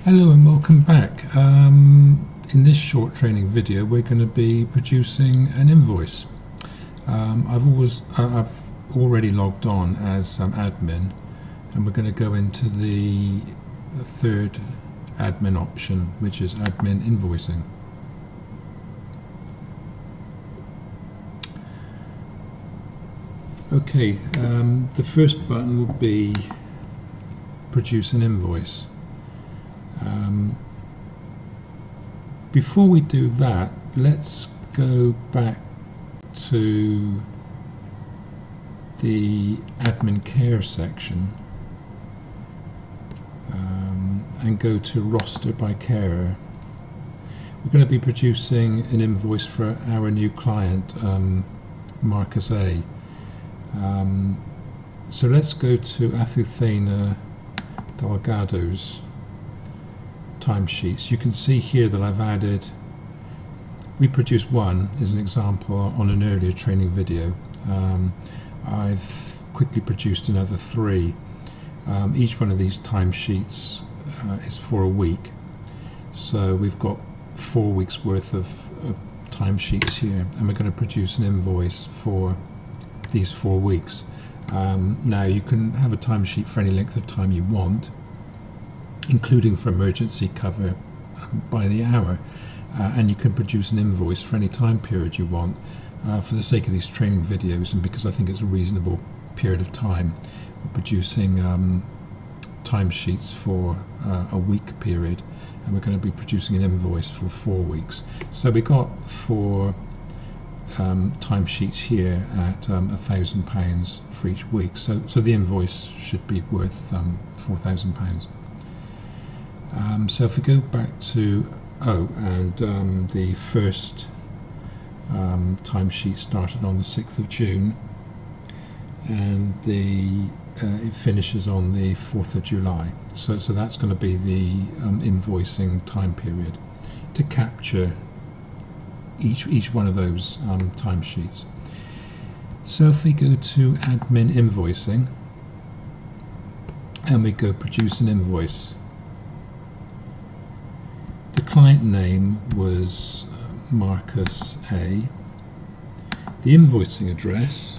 Hello and welcome back. In this short training video we're going to be producing an invoice. I've already logged on as admin, and we're going to go into the third admin option, which is admin invoicing. Okay, the first button will be produce an invoice. Before we do that, let's go back to the admin care section and go to roster by carer. We're going to be producing an invoice for our new client, Marcus A. So let's go to Azucena Delgado's timesheets. You can see here that I've added, we produced one as an example on an earlier training video. I've quickly produced another three. Each one of these timesheets is for a week, so we've got 4 weeks worth of timesheets here, and we're going to produce an invoice for these 4 weeks. Now you can have a timesheet for any length of time you want, including for emergency cover by the hour, and you can produce an invoice for any time period you want. For the sake of these training videos, and because I think it's a reasonable period of time, we're producing timesheets for a week period, and we're going to be producing an invoice for 4 weeks. So we got 4 timesheets here at £1,000 for each week. So the invoice should be worth £4,000. So if we go back to the first timesheet started on the 6th of June, and it finishes on the 4th of July. So that's going to be the invoicing time period to capture each one of those timesheets. So if we go to admin invoicing and we go produce an invoice, the client name was Marcus A. The invoicing address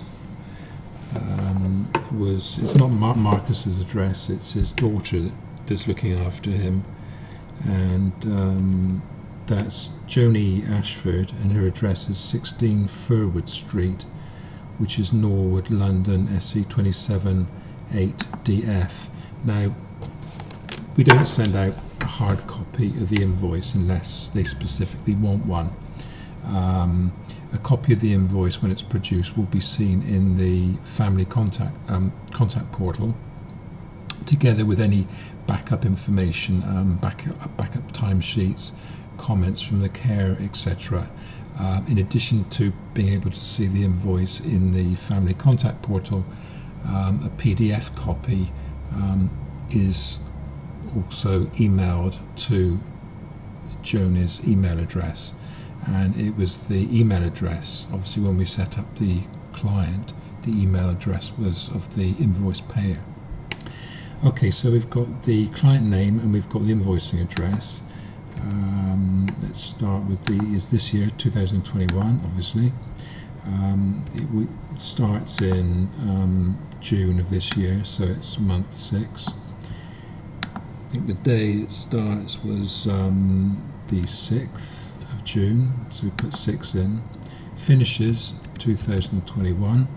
it's not Marcus's address, it's his daughter that's looking after him, and that's Joni Ashford, and her address is 16 Furwood Street, which is Norwood, London, SE 27 8DF. Now, we don't send out a hard copy of the invoice unless they specifically want one. A copy of the invoice, when it's produced, will be seen in the family contact portal, together with any backup information, backup timesheets, comments from the care, etc. In addition to being able to see the invoice in the family contact portal, a PDF copy is also emailed to Joni's email address, and it was the email address, obviously when we set up the client, the email address was of the invoice payer. Okay, so we've got the client name and we've got the invoicing address. Let's start with is this year 2021, obviously. It starts in June of this year, so it's month 6. I think the day it starts was the 6th of June, so we put 6 in. Finishes 2021.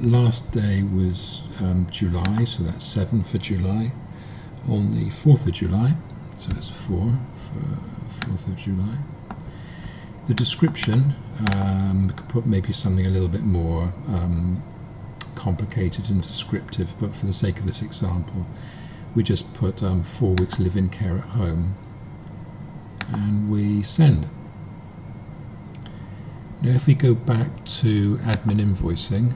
Last day was July, so that's 7 for July. On the 4th of July, so it's 4 for 4th of July. The description, we could put maybe something a little bit more complicated and descriptive, but for the sake of this example, we just put 4 weeks live-in care at home, and we send. Now if we go back to admin invoicing,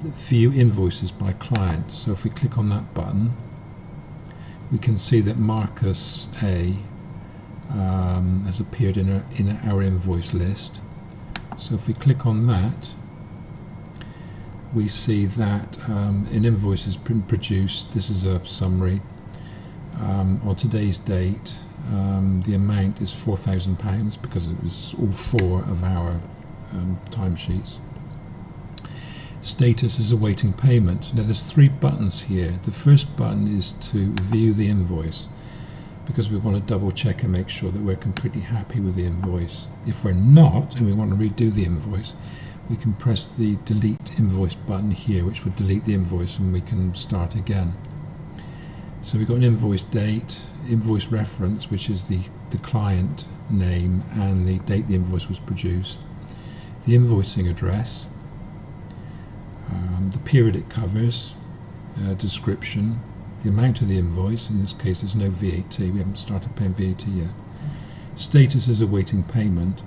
view invoices by client, so if we click on that button, we can see that Marcus A has appeared in our invoice list. So if we click on that, we see that an invoice has been produced. This is a summary. On today's date, the amount is £4,000 because it was all 4 of our timesheets. Status is awaiting payment. Now there's 3 buttons here. The first button is to view the invoice, because we want to double check and make sure that we're completely happy with the invoice. If we're not and we want to redo the invoice, we can press the delete invoice button here, which would delete the invoice, and we can start again. So we've got an invoice date, invoice reference, which is the client name and the date the invoice was produced, the invoicing address, the period it covers, description, the amount of the invoice. In this case there's no VAT, we haven't started paying VAT yet. Status is awaiting payment.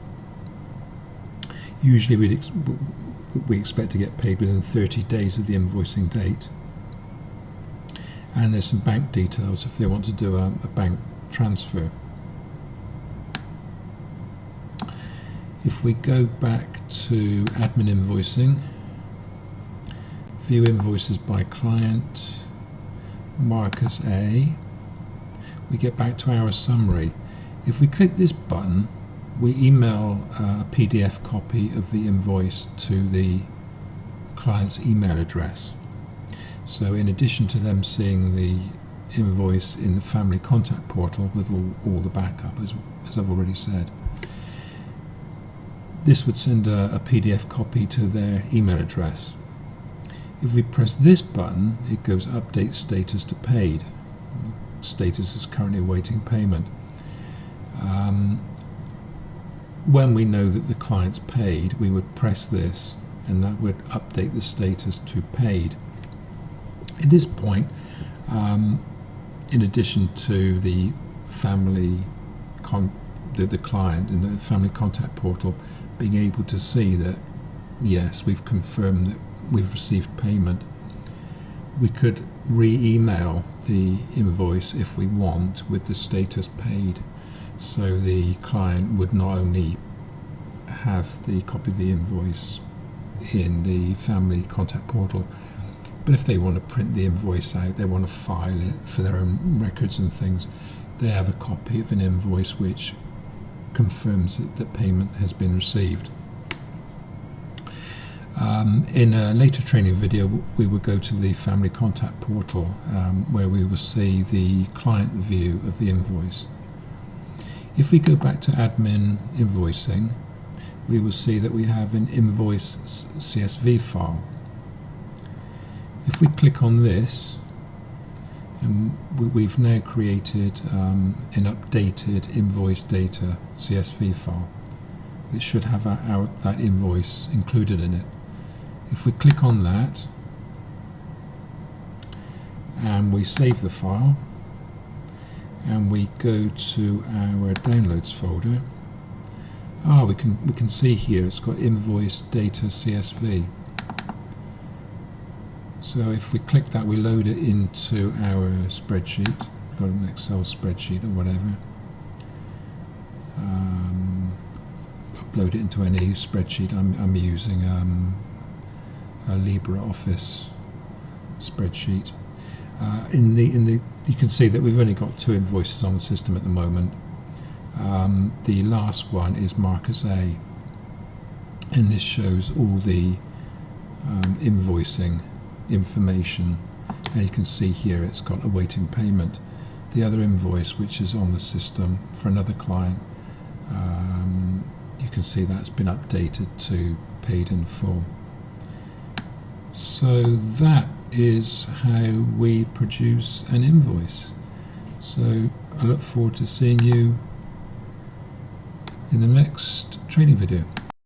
Usually we expect to get paid within 30 days of the invoicing date. And there's some bank details if they want to do a bank transfer. If we go back to admin invoicing, view invoices by client, Marcus A, we get back to our summary. If we click this button, we email a PDF copy of the invoice to the client's email address. So in addition to them seeing the invoice in the family contact portal with all the backup, as I've already said, this would send a PDF copy to their email address. If we press this button, it goes update status to paid. Status is currently awaiting payment. When we know that the client's paid, we would press this and that would update the status to paid. At this point, in addition to the family the client in the family contact portal being able to see that yes, we've confirmed that we've received payment, we could re-email the invoice if we want with the status paid, so the client would not only have the copy of the invoice in the family contact portal, but if they want to print the invoice out, they want to file it for their own records and things, they have a copy of an invoice which confirms that payment has been received. In a later training video, we will go to the family contact portal where we will see the client view of the invoice. If we go back to admin invoicing, we will see that we have an invoice CSV file. If we click on this, we've now created an updated invoice data CSV file. It should have that invoice included in it. If we click on that and we save the file and we go to our downloads folder, we can see here it's got invoice data CSV. So if we click that, we load it into our spreadsheet. We've got an Excel spreadsheet or whatever. Upload it into any spreadsheet. I'm using a LibreOffice spreadsheet. You can see that we've only got 2 invoices on the system at the moment. The last one is Marcus A, and this shows all the invoicing information, and you can see here it's got awaiting payment. The other invoice, which is on the system for another client, you can see that's been updated to paid in full. So that is how we produce an invoice. So I look forward to seeing you in the next training video.